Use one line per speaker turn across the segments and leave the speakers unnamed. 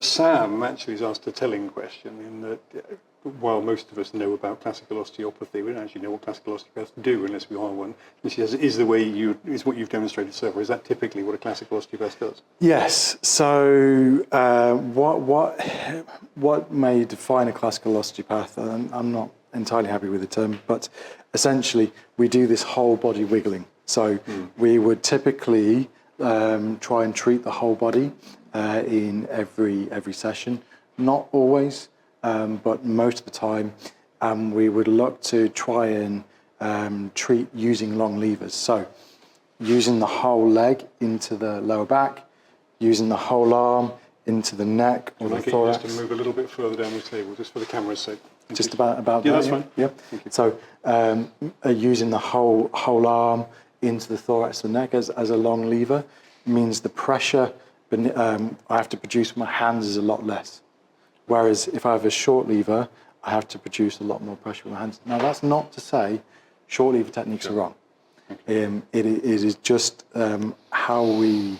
Sam actually has asked a telling question in that while most of us know about classical osteopathy, we don't actually know what classical osteopaths do unless we are one. And she says, is what you've demonstrated so far, is that typically what a classical osteopath does?
Yes. So what may define a classical osteopath, and I'm not entirely happy with the term, but essentially we do this whole body wiggling. So we would typically try and treat the whole body in every session. Not always, but most of the time we would look to try and treat using long levers. So using the whole leg into the lower back, using the whole arm into the neck or the thorax.
Just to move a little bit further down the table, just for the camera's sake.
Just about
yeah,
that.
That's fine.
Yeah. So using the whole arm into the thorax and neck as a long lever means the pressure I have to produce with my hands is a lot less. Whereas if I have a short lever, I have to produce a lot more pressure with my hands. Now that's not to say short lever techniques are wrong. It is just how we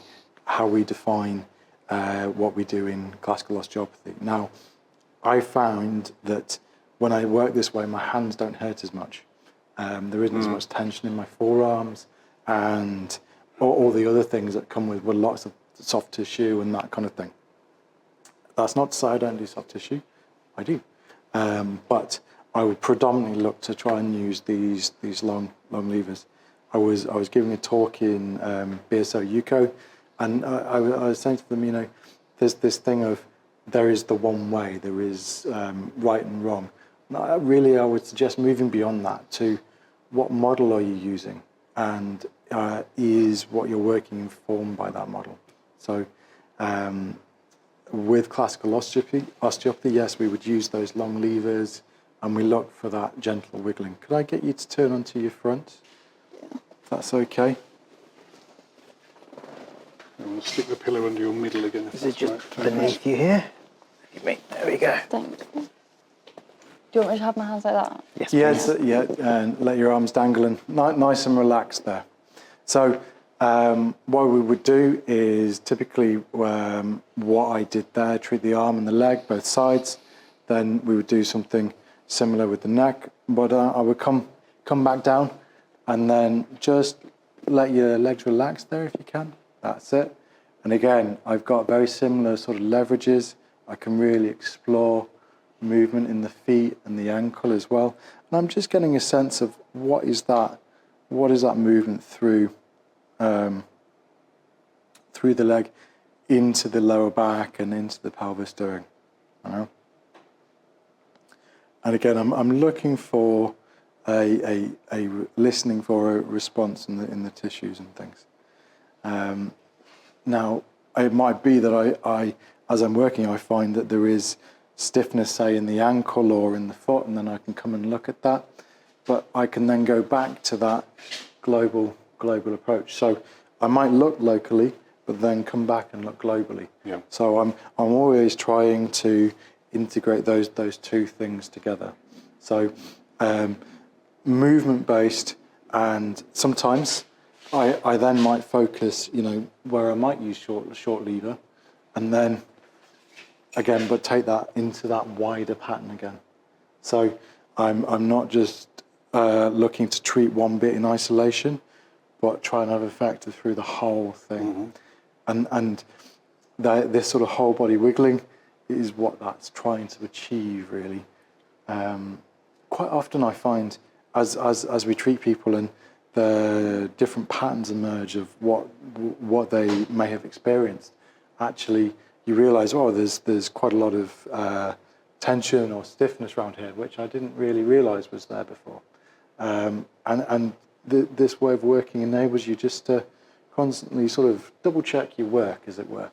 define what we do in classical osteopathy. Now, I found that when I work this way, my hands don't hurt as much. There isn't as much tension in my forearms, and all the other things that come with lots of soft tissue and that kind of thing. That's not to say I don't do soft tissue. I do. But I would predominantly look to try and use these long levers. I was giving a talk in BSO UCO, and I was saying to them, there's this thing of there is the one way, there is right and wrong. Now, really, I would suggest moving beyond that to what model are you using, and is what you're working informed by that model. So with classical osteopathy, yes, we would use those long levers, and we look for that gentle wiggling. Could I get you to turn onto your front? Yeah. If that's okay.
I'm going to stick the pillow under your middle again.
Is it just beneath you here? There we go.
Thank you. Do you want me to have my hands like that?
Yes. Yeah, and let your arms dangle and nice and relaxed there. So what we would do is typically what I did there, treat the arm and the leg, both sides. Then we would do something similar with the neck, but I would come back down and then just let your legs relax there if you can. That's it. And again, I've got very similar sort of leverages. I can really explore movement in the feet and the ankle as well. And I'm just getting a sense of what is that movement through the leg into the lower back and into the pelvis during. And again, I'm looking for a listening for a response in the tissues and things. Now, it might be that I as I'm working, I find that there is stiffness, say, in the ankle or in the foot, and then I can come and look at that. But I can then go back to that global approach. So I might look locally, but then come back and look globally.
Yeah.
So I'm always trying to integrate those two things together. So movement-based, and sometimes I then might focus, where I might use short lever, and then again, but take that into that wider pattern again. So I'm not just looking to treat one bit in isolation, but try and have effect through the whole thing. Mm-hmm. And this sort of whole body wiggling is what that's trying to achieve, really. Quite often I find as we treat people and the different patterns emerge of what they may have experienced, actually you realise, there's quite a lot of tension or stiffness around here, which I didn't really realise was there before. And this way of working enables you just to constantly sort of double check your work, as it were.